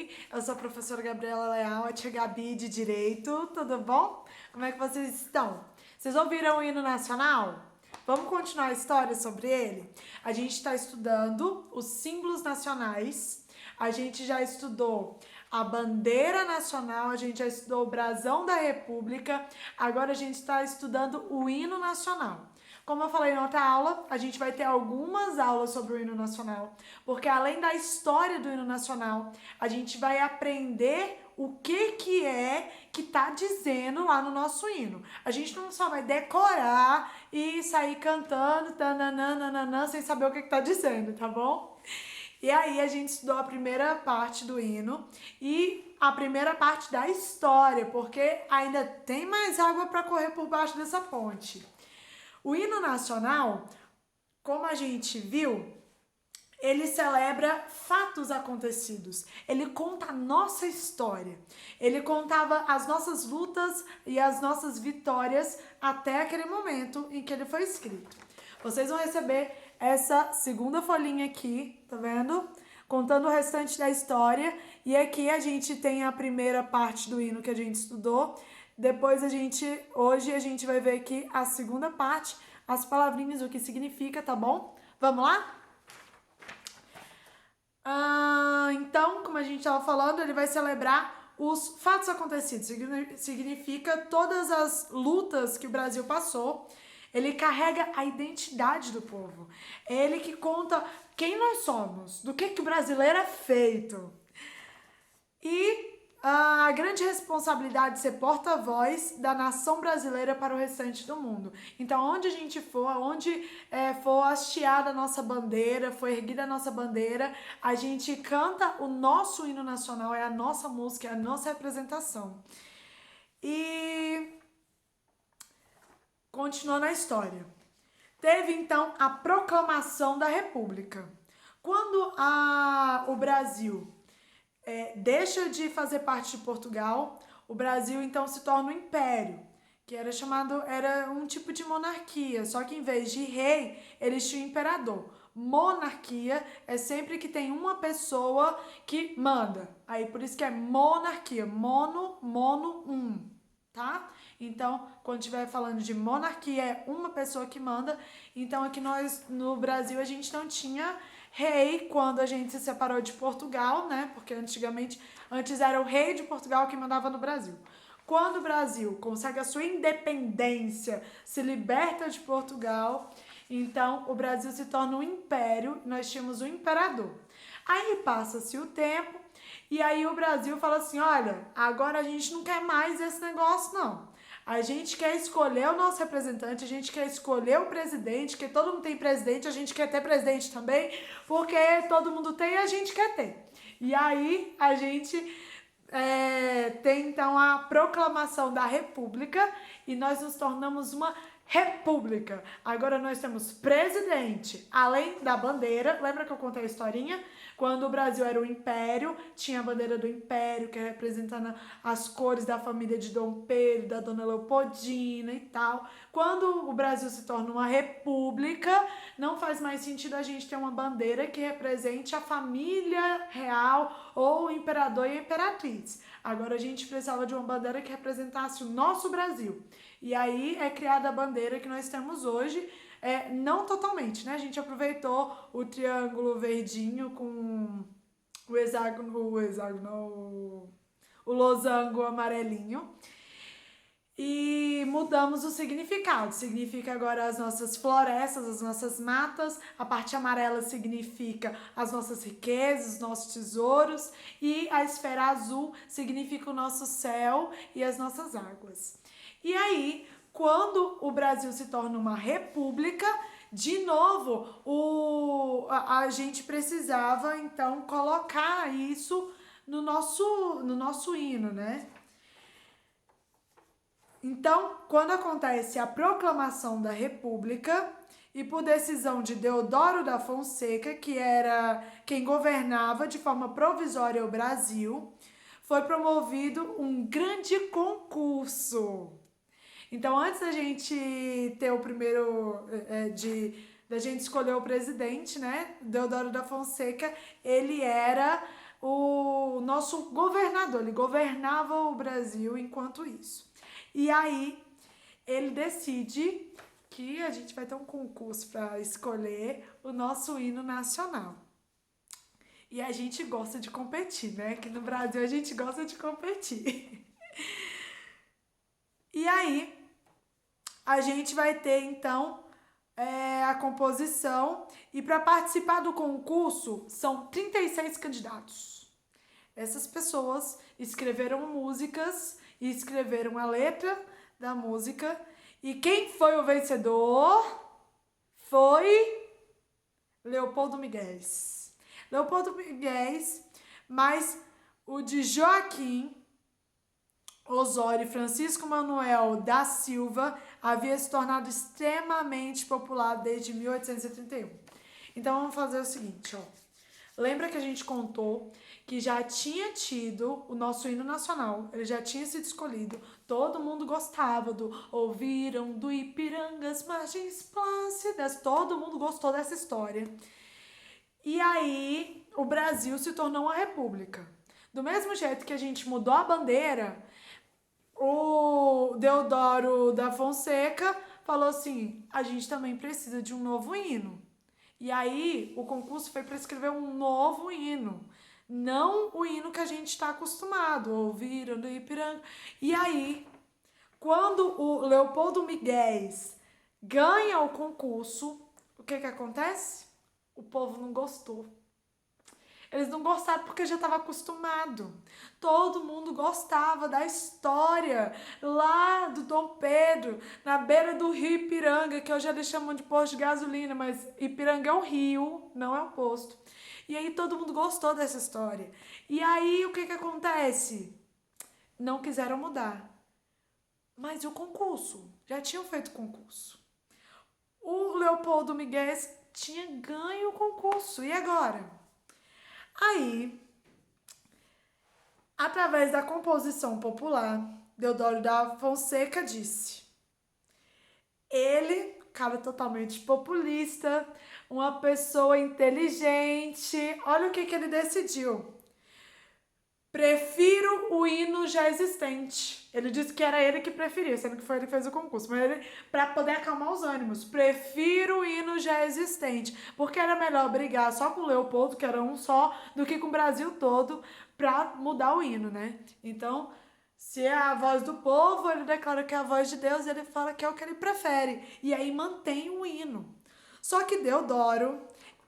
bem? Eu sou a professora Gabriela Leal, a tia Gabi de Direito, tudo bom? Como é que vocês estão? Vocês ouviram o hino nacional? Vamos continuar a história sobre ele? A gente está estudando os símbolos nacionais, a gente já estudou a bandeira nacional, a gente já estudou o brasão da República, agora a gente está estudando o hino nacional. Como eu falei na outra aula, a gente vai ter algumas aulas sobre o hino nacional, porque além da história do hino nacional, a gente vai aprender o que é que tá dizendo lá no nosso hino. A gente não só vai decorar e sair cantando tananana, sem saber o que tá dizendo, tá bom? E aí a gente estudou a primeira parte do hino e a primeira parte da história, porque ainda tem mais água para correr por baixo dessa ponte. O hino nacional, como a gente viu, ele celebra fatos acontecidos. Ele conta a nossa história. Ele contava as nossas lutas e as nossas vitórias até aquele momento em que ele foi escrito. Vocês vão receber essa segunda folhinha aqui, tá vendo? Contando o restante da história. E aqui a gente tem a primeira parte do hino que a gente estudou. Depois hoje a gente vai ver aqui a segunda parte, as palavrinhas, o que significa, tá bom? Vamos lá? Então, como a gente estava falando, ele vai celebrar os fatos acontecidos. Significa todas as lutas que o Brasil passou. Ele carrega a identidade do povo. É ele que conta quem nós somos, do que o brasileiro é feito. E a grande responsabilidade de ser porta-voz da nação brasileira para o restante do mundo. Então, onde a gente for, onde for hasteada a nossa bandeira, for erguida a nossa bandeira, a gente canta o nosso hino nacional, é a nossa música, é a nossa representação. E continuando a história. Teve, então, a proclamação da República. Quando o Brasil deixa de fazer parte de Portugal, o Brasil então se torna um império, que era um tipo de monarquia, só que em vez de rei, eles tinham imperador. Monarquia é sempre que tem uma pessoa que manda, aí por isso que é monarquia, tá? Então, quando estiver falando de monarquia, é uma pessoa que manda. Então, aqui nós, no Brasil, a gente não tinha rei quando a gente se separou de Portugal, né? Porque antes era o rei de Portugal que mandava no Brasil. Quando o Brasil consegue a sua independência, se liberta de Portugal, então o Brasil se torna um império, nós tínhamos um imperador. Aí passa-se o tempo, e aí o Brasil fala assim, olha, agora a gente não quer mais esse negócio não. A gente quer escolher o nosso representante, a gente quer escolher o presidente, que todo mundo tem presidente, a gente quer ter presidente também, porque todo mundo tem e a gente quer ter. E aí a gente tem então a proclamação da República e nós nos tornamos uma república. Agora nós temos presidente, além da bandeira. Lembra que eu contei a historinha? Quando o Brasil era um império, tinha a bandeira do império, que é representando as cores da família de Dom Pedro, da Dona Leopoldina e tal. Quando o Brasil se torna uma república, não faz mais sentido a gente ter uma bandeira que represente a família real ou o imperador e a imperatriz. Agora a gente precisava de uma bandeira que representasse o nosso Brasil. E aí é criada a bandeira que nós temos hoje, não totalmente, né? A gente aproveitou o triângulo verdinho com o losango amarelinho e mudamos o significado. Significa agora as nossas florestas, as nossas matas, a parte amarela significa as nossas riquezas, os nossos tesouros, e a esfera azul significa o nosso céu e as nossas águas. E aí, quando o Brasil se torna uma república, de novo, a gente precisava então colocar isso no nosso hino, né? Então, quando acontece a proclamação da República, e por decisão de Deodoro da Fonseca, que era quem governava de forma provisória o Brasil, foi promovido um grande concurso. Então, antes da gente ter o primeiro, da gente escolher o presidente, né? Deodoro da Fonseca, ele era o nosso governador, ele governava o Brasil enquanto isso. E aí ele decide que a gente vai ter um concurso para escolher o nosso hino nacional. E a gente gosta de competir, né? Aqui no Brasil a gente gosta de competir. E aí a gente vai ter então a composição, e para participar do concurso são 36 candidatos. Essas pessoas escreveram músicas e escreveram a letra da música, e quem foi o vencedor foi Leopoldo Miguéis. Leopoldo Miguéis, mas o de Joaquim Osório e Francisco Manuel da Silva havia se tornado extremamente popular desde 1831. Então vamos fazer o seguinte, ó. Lembra que a gente contou que já tinha tido o nosso hino nacional, ele já tinha sido escolhido, todo mundo gostava do ouviram do Ipiranga as margens plácidas, todo mundo gostou dessa história. E aí o Brasil se tornou uma república. Do mesmo jeito que a gente mudou a bandeira, o Deodoro da Fonseca falou assim, a gente também precisa de um novo hino. E aí o concurso foi para escrever um novo hino, não o hino que a gente está acostumado a ouvir do Ipiranga. E aí, quando o Leopoldo Miguéis ganha o concurso, o que acontece? O povo não gostou. Eles não gostaram porque já estava acostumado. Todo mundo gostava da história lá do Dom Pedro, na beira do rio Ipiranga, que hoje eles chamam de posto de gasolina, mas Ipiranga é um rio, não é um posto. E aí todo mundo gostou dessa história. E aí o que acontece? Não quiseram mudar. Mas e o concurso? Já tinham feito concurso. O Leopoldo Miguel tinha ganho o concurso. E agora? Aí, através da composição popular, Deodoro da Fonseca disse: ele, cara totalmente populista, uma pessoa inteligente, olha o que ele decidiu. Prefiro o hino já existente. Ele disse que era ele que preferia, sendo que foi ele que fez o concurso. Mas ele, para poder acalmar os ânimos, prefiro o hino já existente. Porque era melhor brigar só com o Leopoldo, que era um só, do que com o Brasil todo, para mudar o hino, né? Então, se é a voz do povo, ele declara que é a voz de Deus, ele fala que é o que ele prefere. E aí mantém o hino. Só que Deodoro,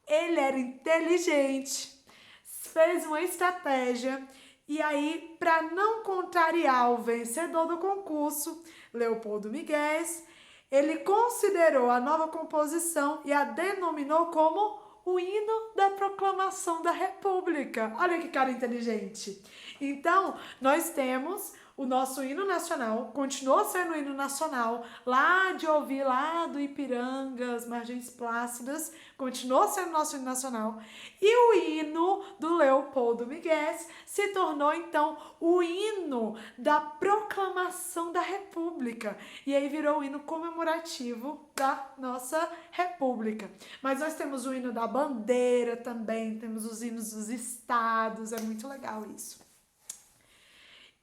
ele era inteligente, fez uma estratégia. E aí, para não contrariar o vencedor do concurso, Leopoldo Miguéis, ele considerou a nova composição e a denominou como o hino da proclamação da República. Olha que cara inteligente. Então, nós temos o nosso hino nacional, continuou sendo o hino nacional, lá de ouvir, lá do Ipiranga, as margens plácidas, continuou sendo nosso hino nacional. E o hino do Leopoldo Miguéis se tornou, então, o hino da proclamação da República. E aí virou o hino comemorativo da nossa República. Mas nós temos o hino da bandeira também, temos os hinos dos estados, é muito legal isso.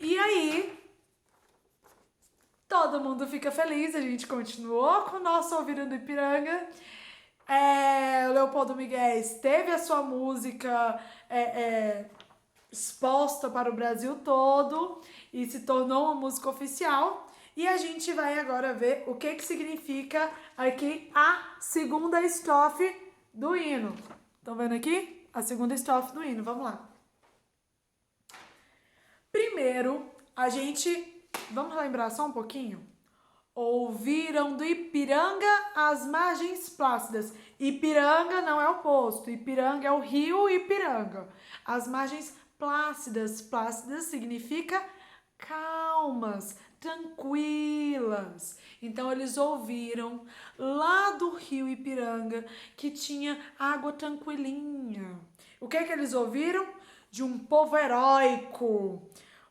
E aí, todo mundo fica feliz, a gente continuou com o nosso Ouvindo do Ipiranga. O Leopoldo Miguéis teve a sua música exposta para o Brasil todo e se tornou uma música oficial. E a gente vai agora ver o que significa aqui a segunda estrofe do hino. Estão vendo aqui? A segunda estrofe do hino, vamos lá. Primeiro, vamos lembrar só um pouquinho? Ouviram do Ipiranga as margens plácidas. Ipiranga não é o posto, Ipiranga é o rio Ipiranga. As margens plácidas, plácidas significa calmas, tranquilas. Então eles ouviram lá do rio Ipiranga que tinha água tranquilinha. O que eles ouviram? De um povo heróico,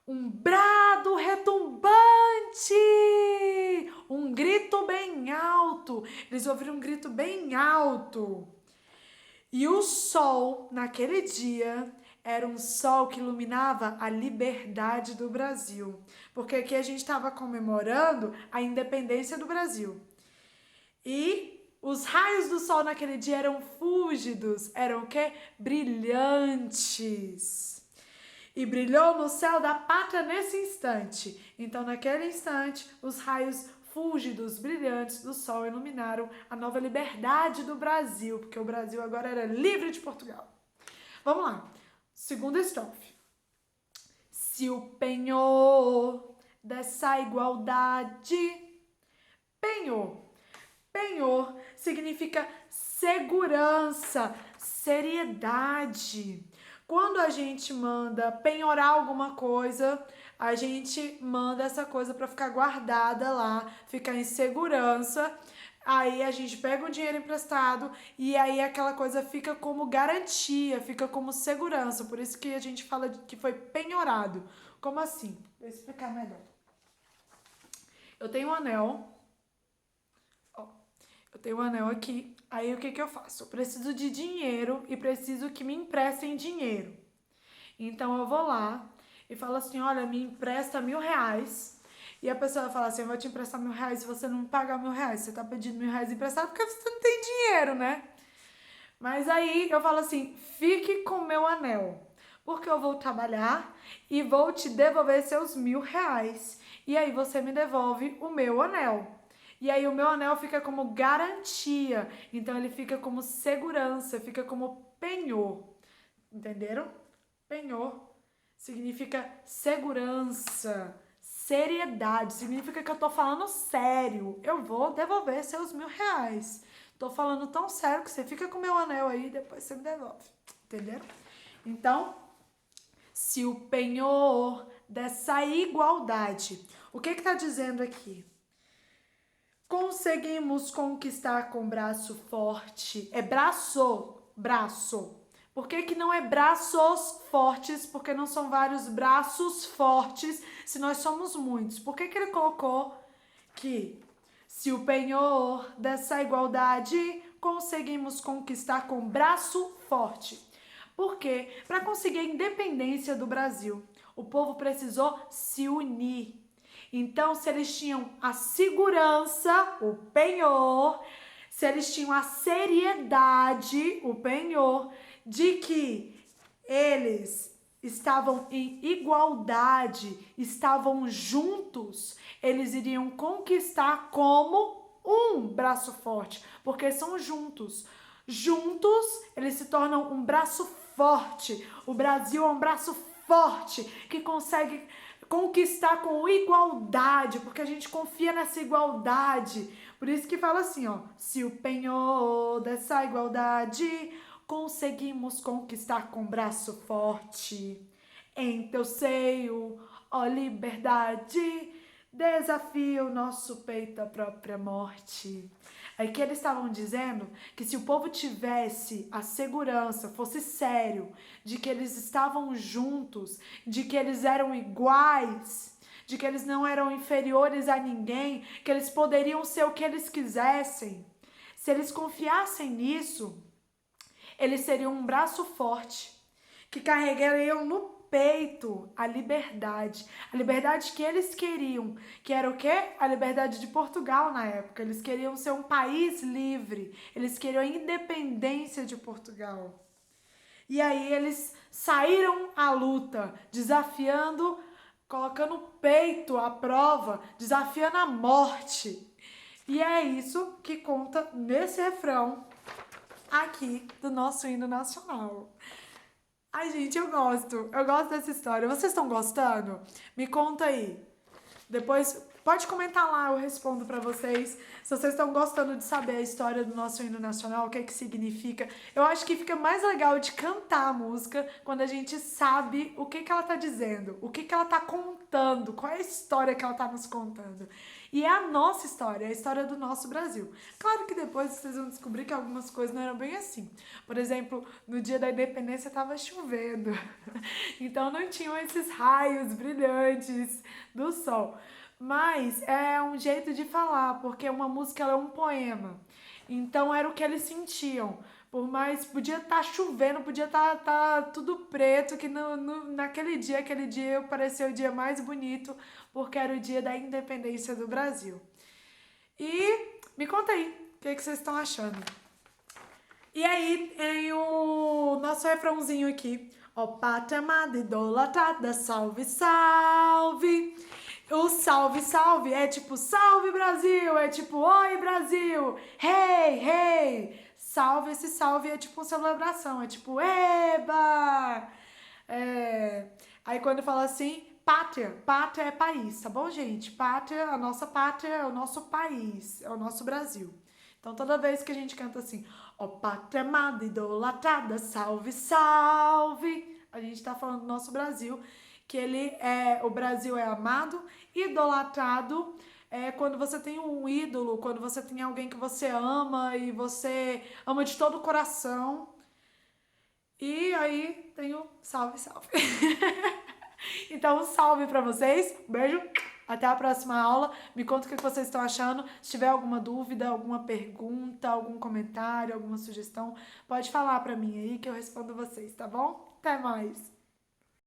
um brado retumbante, um grito bem alto. Eles ouviram um grito bem alto. E o sol, naquele dia, era um sol que iluminava a liberdade do Brasil. Porque aqui a gente estava comemorando a independência do Brasil. E os raios do sol naquele dia eram fúlgidos, eram o quê? Brilhantes. E brilhou no céu da pátria nesse instante. Então, naquele instante, os raios fúlgidos, brilhantes do sol iluminaram a nova liberdade do Brasil, porque o Brasil agora era livre de Portugal. Vamos lá. Segunda estrofe. Se o penhor dessa igualdade... Penhor. Penhor significa segurança, seriedade. Quando a gente manda penhorar alguma coisa, a gente manda essa coisa para ficar guardada lá, ficar em segurança. Aí a gente pega um dinheiro emprestado e aí aquela coisa fica como garantia, fica como segurança. Por isso que a gente fala que foi penhorado. Como assim? Vou explicar melhor. Eu tenho um anel. Eu tenho um anel aqui, aí o que eu faço? Eu preciso de dinheiro e preciso que me emprestem dinheiro. Então eu vou lá e falo assim, olha, me empresta R$1.000. E a pessoa vai falar assim, eu vou te emprestar R$1.000 se você não me pagar R$1.000. Você tá pedindo R$1.000 emprestado porque você não tem dinheiro, né? Mas aí eu falo assim, fique com meu anel, porque eu vou trabalhar e vou te devolver seus R$1.000. E aí você me devolve o meu anel. E aí o meu anel fica como garantia, então ele fica como segurança, fica como penhor, entenderam? Penhor significa segurança, seriedade, significa que eu tô falando sério, eu vou devolver seus R$1.000. Tô falando tão sério que você fica com o meu anel aí e depois você me devolve, entenderam? Então, se o penhor dessa igualdade, o que tá dizendo aqui? Conseguimos conquistar com braço forte. É braço. Por que não é braços fortes? Porque não são vários braços fortes se nós somos muitos. Por que ele colocou que se o penhor dessa igualdade conseguimos conquistar com braço forte? Porque para conseguir a independência do Brasil, o povo precisou se unir. Então, se eles tinham a segurança, o penhor, se eles tinham a seriedade, o penhor, de que eles estavam em igualdade, estavam juntos, eles iriam conquistar como um braço forte, porque são juntos. Juntos, eles se tornam um braço forte. O Brasil é um braço forte que consegue conquistar com igualdade, porque a gente confia nessa igualdade. Por isso que fala assim, ó, se o penhor dessa igualdade conseguimos conquistar com braço forte, em teu seio, ó liberdade, desafia o nosso peito à própria morte. Aqui eles estavam dizendo que se o povo tivesse a segurança, fosse sério, de que eles estavam juntos, de que eles eram iguais, de que eles não eram inferiores a ninguém, que eles poderiam ser o que eles quisessem, se eles confiassem nisso, eles seriam um braço forte, que carregariam no peito a liberdade que eles queriam, que era o quê? A liberdade de Portugal na época. Eles queriam ser um país livre, eles queriam a independência de Portugal. E aí eles saíram à luta, desafiando, colocando o peito à prova, desafiando a morte. E é isso que conta nesse refrão aqui do nosso hino nacional. Ai, gente, eu gosto dessa história. Vocês estão gostando? Me conta aí. Depois, pode comentar lá, eu respondo pra vocês. Se vocês estão gostando de saber a história do nosso hino nacional, o que significa. Eu acho que fica mais legal de cantar a música quando a gente sabe o que ela tá dizendo, o que ela tá contando, qual é a história que ela tá nos contando. E é a nossa história, é a história do nosso Brasil. Claro que depois vocês vão descobrir que algumas coisas não eram bem assim. Por exemplo, no dia da independência estava chovendo. Então não tinham esses raios brilhantes do sol. Mas é um jeito de falar, porque uma música ela é um poema. Então era o que eles sentiam. Por mais, podia estar chovendo, podia estar tudo preto, que naquele dia, aquele dia pareceu o dia mais bonito, porque era o dia da independência do Brasil. E me conta aí, o que vocês estão achando? E aí tem o nosso refrãozinho aqui. Ó pátria amada, idolatrada, salve, salve. O salve, salve é tipo salve Brasil, é tipo oi Brasil, hey, hey. Salve, esse salve é tipo celebração, é tipo eba. É... Aí quando fala assim, pátria, pátria é país, tá bom, gente? Pátria, a nossa pátria é o nosso país, é o nosso Brasil. Então toda vez que a gente canta assim, ó pátria amada, idolatrada, salve, salve, a gente tá falando do nosso Brasil, que o Brasil é amado, idolatrado é quando você tem um ídolo, quando você tem alguém que você ama e você ama de todo o coração. E aí tem o salve, salve. Então, um salve pra vocês. Beijo. Até a próxima aula. Me conta o que vocês estão achando. Se tiver alguma dúvida, alguma pergunta, algum comentário, alguma sugestão, pode falar pra mim aí que eu respondo vocês, tá bom? Até mais.